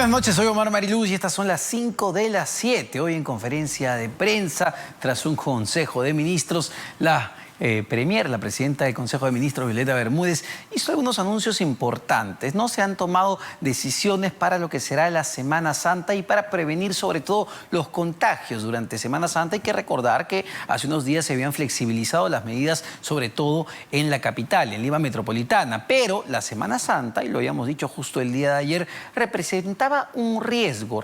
Buenas noches, soy Omar Mariluz y estas son las 5 de las 7. Hoy en conferencia de prensa, tras un consejo de ministros, la presidenta del Consejo de Ministros, Violeta Bermúdez, hizo algunos anuncios importantes. No se han tomado decisiones para lo que será la Semana Santa y para prevenir sobre todo los contagios durante Semana Santa. Hay que recordar que hace unos días se habían flexibilizado las medidas, sobre todo en la capital, en Lima metropolitana. Pero la Semana Santa, y lo habíamos dicho justo el día de ayer, representa un riesgo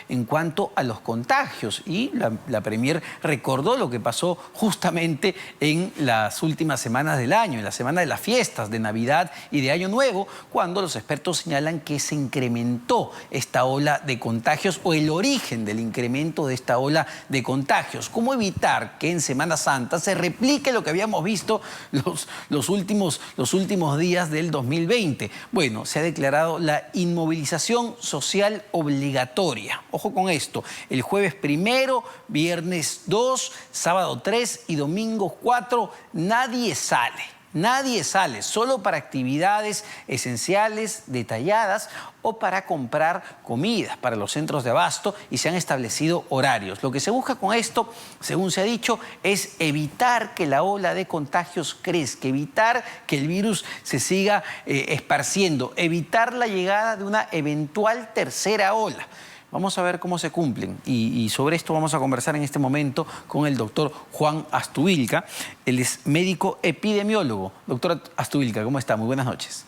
en cuanto a los contagios. Y la Premier recordó lo que pasó justamente en las últimas semanas del año, en la semana de las fiestas de Navidad y de Año Nuevo, cuando los expertos señalan que se incrementó esta ola de contagios o el origen del incremento de esta ola de contagios. ¿Cómo evitar que en Semana Santa se replique lo que habíamos visto los últimos días del 2020? Bueno, se ha declarado la inmovilización social obligatoria. Ojo con esto, el jueves 1, viernes 2, sábado 3 y domingo 4, nadie sale, solo para actividades esenciales, detalladas o para comprar comidas para los centros de abasto, y se han establecido horarios. Lo que se busca con esto, según se ha dicho, es evitar que la ola de contagios crezca, evitar que el virus se siga esparciendo, evitar la llegada de una eventual tercera ola. Vamos a ver cómo se cumplen y sobre esto vamos a conversar en este momento con el doctor Juan Astuvilca. Él es médico epidemiólogo. Doctor Astuvilca, ¿cómo está? Muy buenas noches.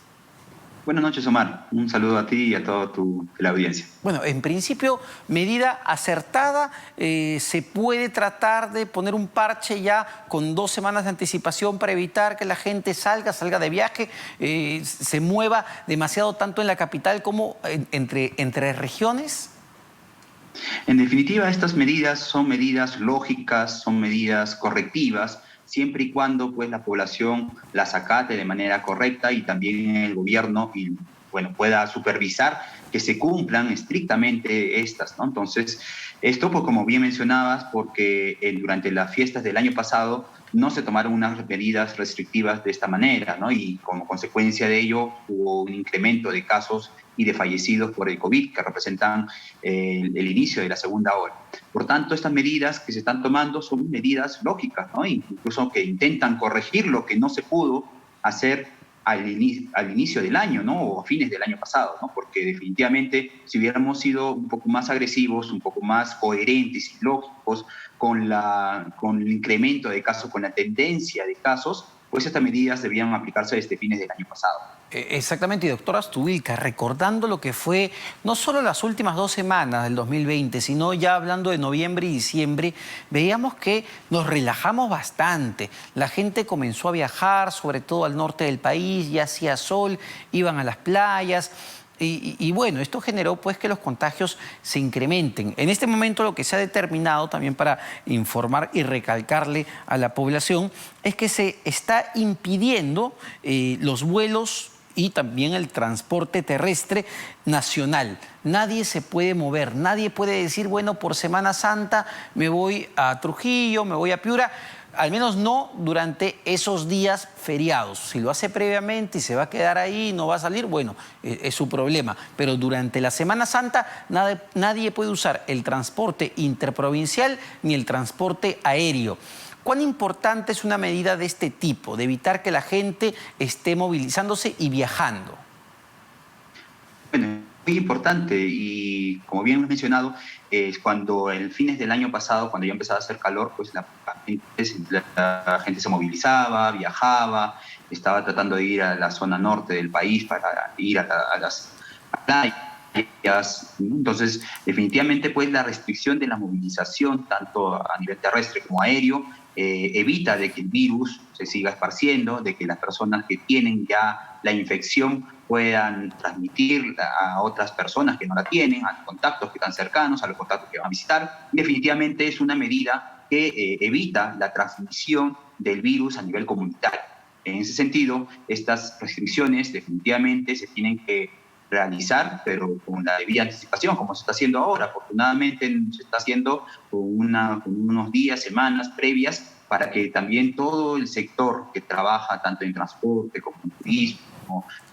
Buenas noches, Omar. Un saludo a ti y a toda la audiencia. Bueno, en principio, medida acertada. ¿Se puede tratar de poner un parche ya con 2 semanas de anticipación para evitar que la gente salga de viaje, se mueva demasiado tanto en la capital como entre regiones? En definitiva, estas medidas son medidas lógicas, son medidas correctivas, siempre y cuando pues, la población las acate de manera correcta y también el gobierno pueda supervisar que se cumplan estrictamente estas, ¿no? Entonces, esto, pues, como bien mencionabas, porque durante las fiestas del año pasado no se tomaron unas medidas restrictivas de esta manera, ¿no? Y como consecuencia de ello hubo un incremento de casos y de fallecidos por el COVID, que representan el inicio de la segunda ola. Por tanto, estas medidas que se están tomando son medidas lógicas, ¿no? Incluso que intentan corregir lo que no se pudo hacer al inicio del año, ¿no? O a fines del año pasado, ¿no? Porque definitivamente si hubiéramos sido un poco más agresivos, un poco más coherentes y lógicos con el incremento de casos, con la tendencia de casos, pues estas medidas debían aplicarse desde fines del año pasado. Exactamente, y doctor Astuvilca, recordando lo que fue no solo las últimas 2 semanas del 2020, sino ya hablando de noviembre y diciembre, veíamos que nos relajamos bastante. La gente comenzó a viajar, sobre todo al norte del país, ya hacía sol, iban a las playas. Y bueno, esto generó pues que los contagios se incrementen. En este momento lo que se ha determinado también para informar y recalcarle a la población es que se está impidiendo los vuelos y también el transporte terrestre nacional. Nadie se puede mover, nadie puede decir, bueno, por Semana Santa me voy a Trujillo, me voy a Piura. Al menos no durante esos días feriados. Si lo hace previamente y se va a quedar ahí y no va a salir, bueno, es su problema. Pero durante la Semana Santa nadie puede usar el transporte interprovincial ni el transporte aéreo. ¿Cuán importante es una medida de este tipo, de evitar que la gente esté movilizándose y viajando? Bueno, muy importante y como bien hemos mencionado, cuando en fines del año pasado, cuando ya empezaba a hacer calor, pues la gente se movilizaba, viajaba, estaba tratando de ir a la zona norte del país para ir a las playas. Entonces, definitivamente, pues la restricción de la movilización, tanto a nivel terrestre como aéreo, evita de que el virus se siga esparciendo, de que las personas que tienen ya la infección puedan transmitir a otras personas que no la tienen, a los contactos que están cercanos, a los contactos que van a visitar. Definitivamente es una medida que evita la transmisión del virus a nivel comunitario. En ese sentido, estas restricciones definitivamente se tienen que realizar, pero con la debida anticipación, como se está haciendo ahora. Afortunadamente se está haciendo con unos días, semanas previas, para que también todo el sector que trabaja tanto en transporte como en turismo,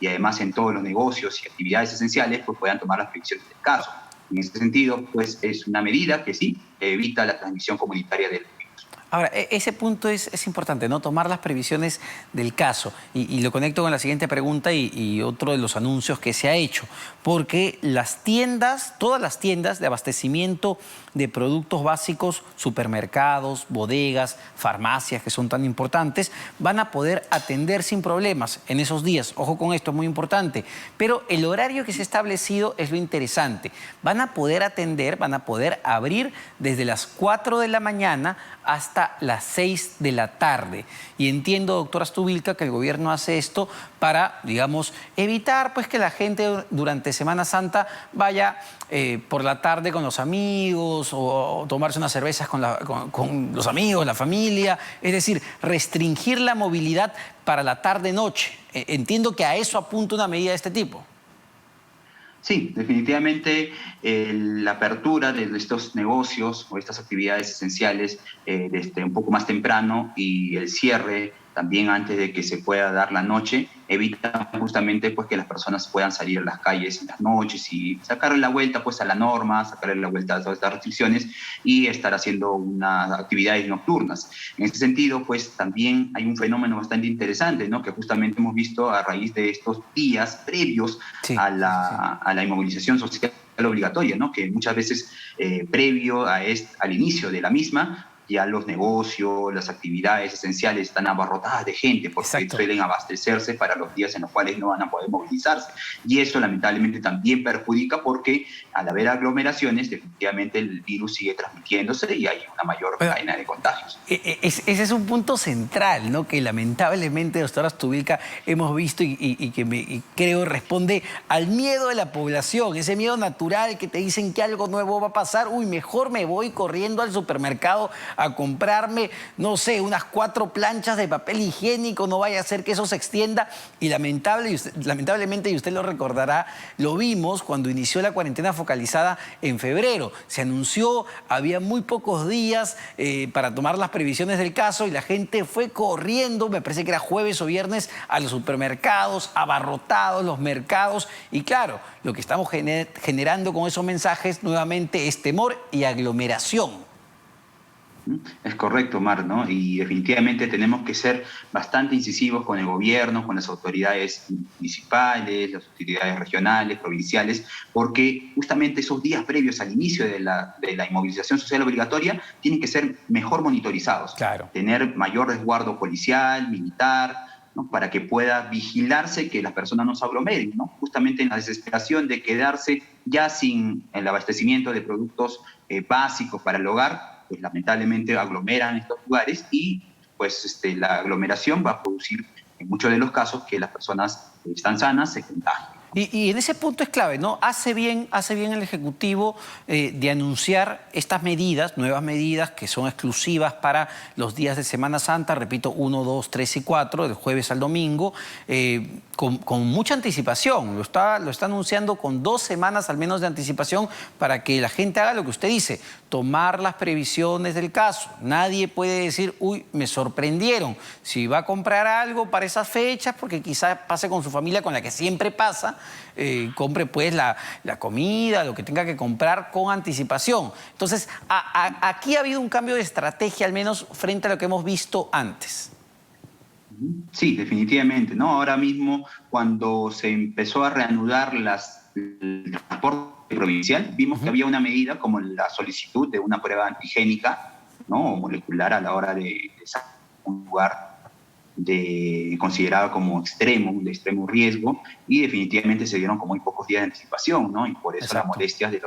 y además en todos los negocios y actividades esenciales, pues puedan tomar las previsiones del caso. En este sentido, pues es una medida que sí evita la transmisión comunitaria del virus. Ahora, ese punto es importante, ¿no? Tomar las previsiones del caso. Y lo conecto con la siguiente pregunta y otro de los anuncios que se ha hecho. Porque las tiendas, todas las tiendas de abastecimiento de productos básicos, supermercados, bodegas, farmacias, que son tan importantes, van a poder atender sin problemas en esos días. Ojo con esto, es muy importante. Pero el horario que se ha establecido es lo interesante. Van a poder atender, van a poder abrir desde las 4 de la mañana hasta las 6 de la tarde. Y entiendo, doctora Astuvilca, que el gobierno hace esto para, digamos, evitar pues, que la gente durante Semana Santa vaya por la tarde con los amigos o tomarse unas cervezas con los amigos, la familia. Es decir, restringir la movilidad para la tarde-noche. Entiendo que a eso apunta una medida de este tipo. Sí, definitivamente la apertura de estos negocios o estas actividades esenciales desde un poco más temprano y el cierre también antes de que se pueda dar la noche evita justamente pues, que las personas puedan salir a las calles en las noches y sacarle la vuelta pues, a la norma, sacarle la vuelta a todas estas restricciones y estar haciendo unas actividades nocturnas. En este sentido, pues también hay un fenómeno bastante interesante, ¿no? Que justamente hemos visto a raíz de estos días previos a la inmovilización social obligatoria, ¿no? Que muchas veces previo al inicio de la misma, ya los negocios, las actividades esenciales están abarrotadas de gente porque suelen abastecerse para los días en los cuales no van a poder movilizarse. Y eso lamentablemente también perjudica porque al haber aglomeraciones definitivamente el virus sigue transmitiéndose y hay una mayor cadena de contagios. Ese es un punto central, ¿no? Que lamentablemente, doctora Astuvilca, hemos visto y que creo responde al miedo de la población, ese miedo natural que te dicen que algo nuevo va a pasar. Uy, mejor me voy corriendo al supermercado a comprarme, no sé, unas 4 planchas de papel higiénico, no vaya a ser que eso se extienda. Y lamentablemente, y usted lo recordará, lo vimos cuando inició la cuarentena focalizada en febrero. Se anunció, había muy pocos días para tomar las previsiones del caso y la gente fue corriendo, me parece que era jueves o viernes, a los supermercados, abarrotados los mercados. Y claro, lo que estamos generando con esos mensajes nuevamente es temor y aglomeración. Es correcto, Mar, ¿no? Y definitivamente tenemos que ser bastante incisivos con el gobierno, con las autoridades municipales, las autoridades regionales, provinciales, porque justamente esos días previos al inicio de la inmovilización social obligatoria tienen que ser mejor monitorizados. Claro. Tener mayor resguardo policial, militar, ¿no? Para que pueda vigilarse que las personas no se aglomeren, ¿no? Justamente en la desesperación de quedarse ya sin el abastecimiento de productos básicos para el hogar, pues lamentablemente aglomeran estos lugares y pues la aglomeración va a producir en muchos de los casos que las personas que están sanas se contagien. Y en ese punto es clave, ¿no? Hace bien el Ejecutivo de anunciar estas medidas, nuevas medidas que son exclusivas para los días de Semana Santa, repito, 1, 2, 3 y 4, del jueves al domingo, con mucha anticipación. Lo está anunciando con 2 semanas al menos de anticipación para que la gente haga lo que usted dice, tomar las previsiones del caso. Nadie puede decir, uy, me sorprendieron. Si va a comprar algo para esas fechas, porque quizás pase con su familia con la que siempre pasa, compre pues la comida, lo que tenga que comprar con anticipación. Entonces, aquí ha habido un cambio de estrategia, al menos frente a lo que hemos visto antes. Sí, definitivamente, ¿no? Ahora mismo, cuando se empezó a reanudar el transporte provincial, vimos que había una medida como la solicitud de una prueba antigénica, ¿no? O molecular a la hora de salir a un lugar considerado como de extremo riesgo, y definitivamente se dieron con muy pocos días de anticipación, ¿no? Y por eso las molestias de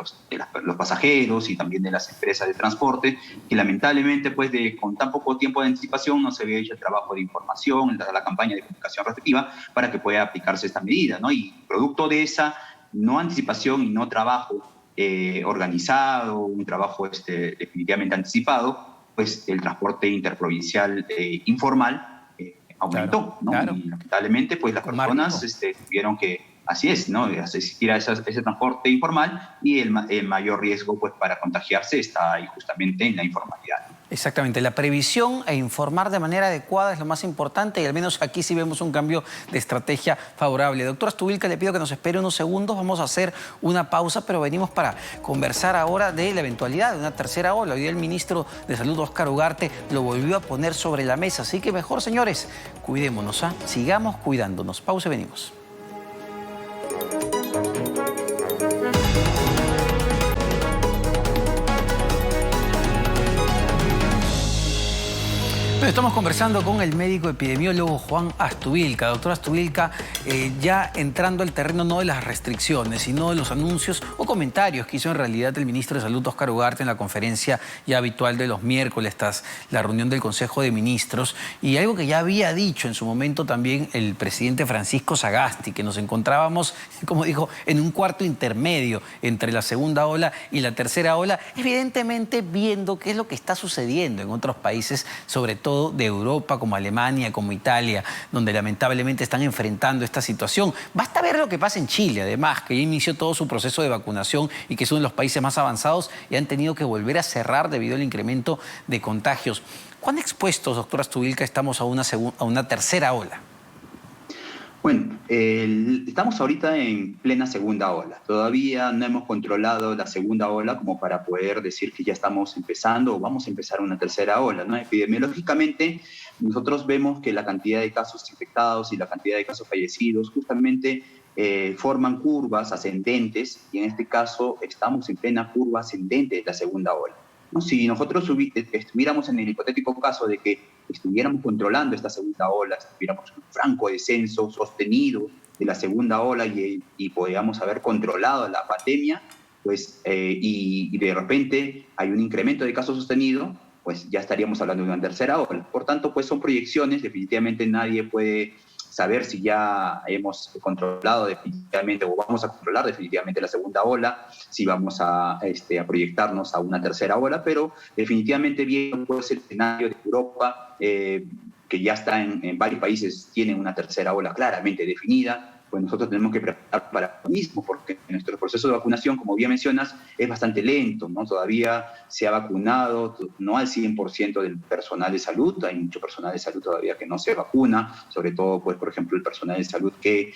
los pasajeros y también de las empresas de transporte, que lamentablemente pues con tan poco tiempo de anticipación no se había hecho el trabajo de información, la campaña de comunicación respectiva para que pueda aplicarse esta medida, ¿no? Y producto de esa no anticipación y no trabajo organizado, un trabajo definitivamente anticipado, pues el transporte interprovincial informal aumentó, ¿no? Claro. Y lamentablemente, pues las personas tuvieron que, así es, ¿no? Asistir a ese transporte informal y el mayor riesgo, pues, para contagiarse está ahí justamente en la informalidad. Exactamente, la previsión e informar de manera adecuada es lo más importante y al menos aquí sí vemos un cambio de estrategia favorable. Doctora Astuvilca, le pido que nos espere unos segundos, vamos a hacer una pausa, pero venimos para conversar ahora de la eventualidad de una tercera ola. Hoy el ministro de Salud, Óscar Ugarte, lo volvió a poner sobre la mesa, así que mejor, señores, cuidémonos, sigamos cuidándonos. Pausa y venimos. Bueno, estamos conversando con el médico epidemiólogo Juan Astuvilca. Doctor Astuvilca, ya entrando al terreno no de las restricciones, sino de los anuncios o comentarios que hizo en realidad el ministro de Salud, Óscar Ugarte, en la conferencia ya habitual de los miércoles, tras la reunión del Consejo de Ministros, y algo que ya había dicho en su momento también el presidente Francisco Sagasti, que nos encontrábamos, como dijo, en un cuarto intermedio entre la segunda ola y la tercera ola, evidentemente viendo qué es lo que está sucediendo en otros países, sobre todo de Europa, como Alemania, como Italia, donde lamentablemente están enfrentando esta situación. Basta ver lo que pasa en Chile, además, que ya inició todo su proceso de vacunación y que es uno de los países más avanzados y han tenido que volver a cerrar debido al incremento de contagios. ¿Cuán expuestos, doctora Astuvilca, estamos a una tercera ola? Bueno, estamos ahorita en plena segunda ola. Todavía no hemos controlado la segunda ola como para poder decir que ya estamos empezando o vamos a empezar una tercera ola, ¿no? Epidemiológicamente, nosotros vemos que la cantidad de casos infectados y la cantidad de casos fallecidos justamente forman curvas ascendentes y en este caso estamos en plena curva ascendente de la segunda ola, ¿no? Si nosotros estuviéramos en el hipotético caso de que estuviéramos controlando esta segunda ola, estuviéramos en un franco descenso sostenido de la segunda ola y podíamos haber controlado la pandemia, pues, y de repente hay un incremento de casos sostenido, pues ya estaríamos hablando de una tercera ola. Por tanto, pues son proyecciones, definitivamente nadie puede saber si ya hemos controlado definitivamente o vamos a controlar definitivamente la segunda ola, si vamos a proyectarnos a una tercera ola, pero definitivamente viendo pues, el escenario de Europa, que ya está en varios países, tiene una tercera ola claramente definida, pues nosotros tenemos que preparar para lo mismo, porque nuestro proceso de vacunación, como bien mencionas, es bastante lento, ¿no? Todavía se ha vacunado no al 100% del personal de salud, hay mucho personal de salud todavía que no se vacuna, sobre todo, pues, por ejemplo, el personal de salud que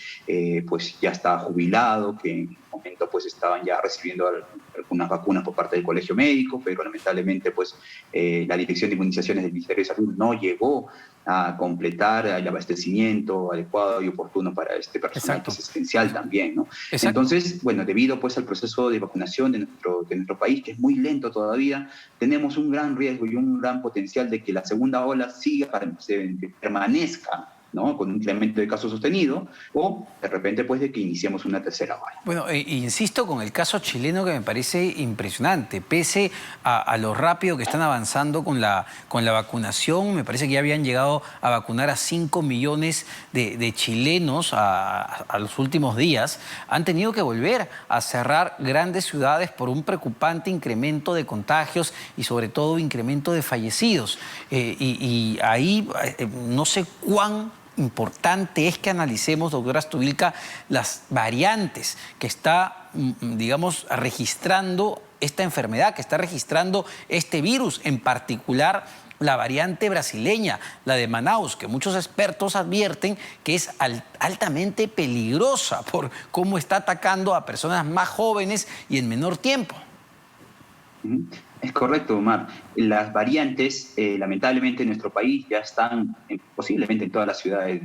pues ya está jubilado, que en el momento pues estaban ya recibiendo algunas vacunas por parte del colegio médico, pero lamentablemente pues la Dirección de Inmunizaciones del Ministerio de Salud no llegó a completar el abastecimiento adecuado y oportuno para este personal. Exacto. Que es esencial también, ¿no? Exacto. Entonces, bueno, debido pues al proceso de vacunación de nuestro país, que es muy lento todavía, tenemos un gran riesgo y un gran potencial de que la segunda ola permanezca, ¿no? Con un incremento de casos sostenido, o de repente pues de que iniciemos una tercera ola. Bueno, insisto con el caso chileno, que me parece impresionante. Pese a lo rápido que están avanzando con la vacunación, me parece que ya habían llegado a vacunar a 5 millones de chilenos a los últimos días. Han tenido que volver a cerrar grandes ciudades por un preocupante incremento de contagios y sobre todo incremento de fallecidos. Y ahí no sé cuán importante es que analicemos, doctora Astuvilca, las variantes que está, digamos, registrando esta enfermedad, que está registrando este virus, en particular la variante brasileña, la de Manaus, que muchos expertos advierten que es altamente peligrosa por cómo está atacando a personas más jóvenes y en menor tiempo. Es correcto, Omar. Las variantes, lamentablemente, en nuestro país ya están posiblemente en todas las ciudades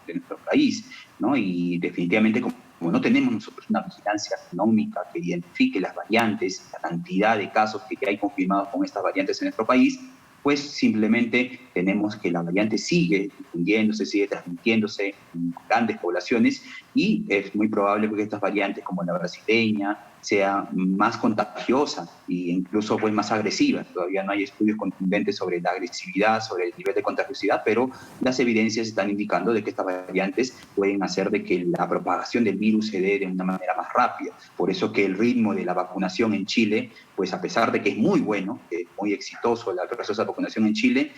de nuestro país, ¿no? Y definitivamente, como no tenemos nosotros una vigilancia genómica que identifique las variantes, la cantidad de casos que ya hay confirmados con estas variantes en nuestro país, pues simplemente tenemos que la variante sigue difundiéndose, sigue transmitiéndose en grandes poblaciones y es muy probable que estas variantes como la brasileña sea más contagiosa e incluso pues más agresiva. Todavía no hay estudios contundentes sobre la agresividad, sobre el nivel de contagiosidad, pero las evidencias están indicando de que estas variantes pueden hacer de que la propagación del virus se dé de una manera más rápida. Por eso que el ritmo de la vacunación en Chile, pues a pesar de que es muy bueno, que es muy exitoso el proceso de vacunación en Chile,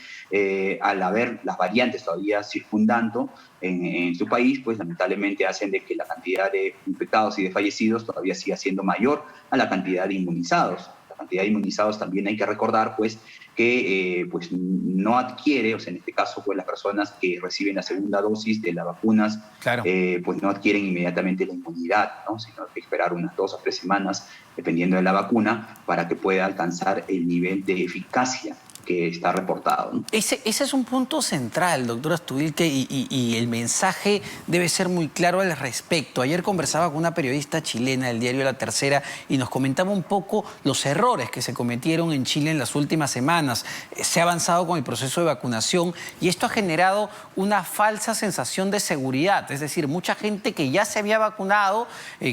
al haber las variantes todavía circundando en su país, pues lamentablemente hacen de que la cantidad de infectados y de fallecidos todavía siga siendo mayor a la cantidad de inmunizados. cantidad de inmunizados, también hay que recordar pues que pues no adquiere, o sea, en este caso pues las personas que reciben la segunda dosis de las vacunas, Claro. pues no adquieren inmediatamente la inmunidad, ¿no? Sino hay que esperar unas 2 o 3 semanas, dependiendo de la vacuna, para que pueda alcanzar el nivel de eficacia que está reportado, ¿no? Ese es un punto central, doctora Astudilca, y el mensaje debe ser muy claro al respecto. Ayer conversaba con una periodista chilena del diario La Tercera y nos comentaba un poco los errores que se cometieron en Chile en las últimas semanas. Se ha avanzado con el proceso de vacunación y esto ha generado una falsa sensación de seguridad. Es decir, mucha gente que ya se había vacunado,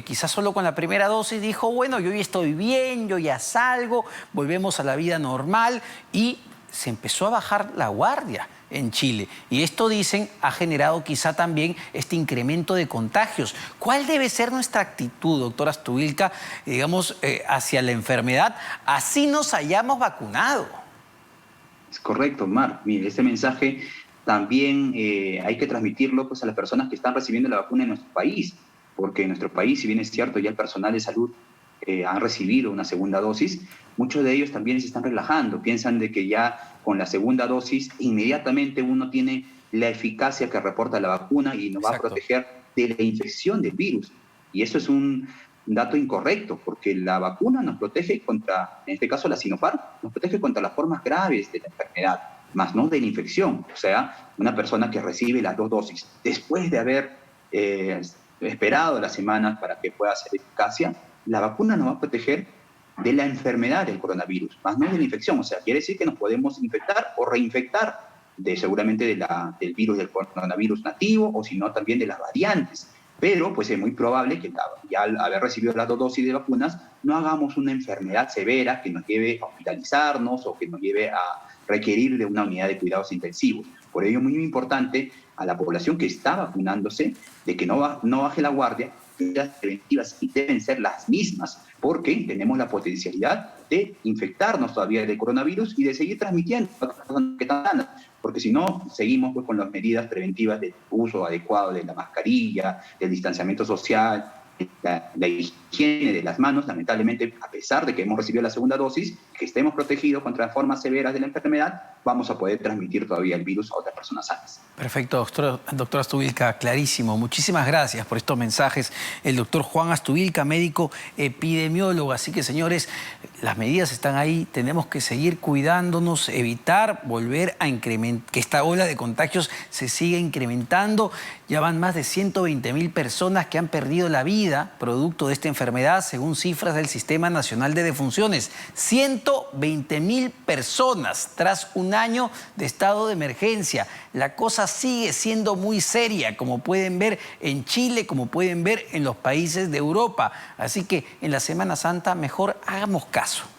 quizás solo con la primera dosis, dijo, bueno, yo ya estoy bien, yo ya salgo, volvemos a la vida normal, y se empezó a bajar la guardia en Chile. Y esto, dicen, ha generado quizá también este incremento de contagios. ¿Cuál debe ser nuestra actitud, doctora Astudilca, digamos, hacia la enfermedad, así nos hayamos vacunado? Es correcto, Mar. Mire, este mensaje también hay que transmitirlo pues, a las personas que están recibiendo la vacuna en nuestro país, porque en nuestro país, si bien es cierto, ya el personal de salud han recibido una segunda dosis, muchos de ellos también se están relajando, piensan de que ya con la segunda dosis inmediatamente uno tiene la eficacia que reporta la vacuna y nos va a proteger de la infección del virus. Y eso es un dato incorrecto, porque la vacuna nos protege contra, en este caso la Sinopharm, nos protege contra las formas graves de la enfermedad, más no de la infección. O sea, una persona que recibe las 2 dosis después de haber esperado las semanas para que pueda hacer eficacia, la vacuna nos va a proteger de la enfermedad del coronavirus, más no de la infección. O sea, quiere decir que nos podemos infectar o reinfectar seguramente del virus del coronavirus nativo, o si no también de las variantes. Pero pues es muy probable que ya al haber recibido las 2 dosis de vacunas no hagamos una enfermedad severa que nos lleve a hospitalizarnos o que nos lleve a requerir de una unidad de cuidados intensivos. Por ello es muy importante a la población que está vacunándose de que no baje la guardia. Las preventivas deben ser las mismas, porque tenemos la potencialidad de infectarnos todavía de coronavirus y de seguir transmitiendo a las personas que están sanas, porque si no, seguimos pues, con las medidas preventivas del uso adecuado de la mascarilla, del distanciamiento social, la higiene de las manos. Lamentablemente, a pesar de que hemos recibido la segunda dosis, que estemos protegidos contra formas severas de la enfermedad, vamos a poder transmitir todavía el virus a otras personas sanas. Perfecto, doctora Astudilca, clarísimo. Muchísimas gracias por estos mensajes. El doctor Juan Astudilca, médico epidemiólogo. Así que, señores, las medidas están ahí. Tenemos que seguir cuidándonos, evitar volver a incrementar, que esta ola de contagios se siga incrementando. Ya van más de 120.000 personas que han perdido la vida producto de esta enfermedad, según cifras del Sistema Nacional de Defunciones. 120.000 personas tras un año de estado de emergencia. La cosa sigue siendo muy seria, como pueden ver en Chile, como pueden ver en los países de Europa. Así que en la Semana Santa mejor hagamos caso.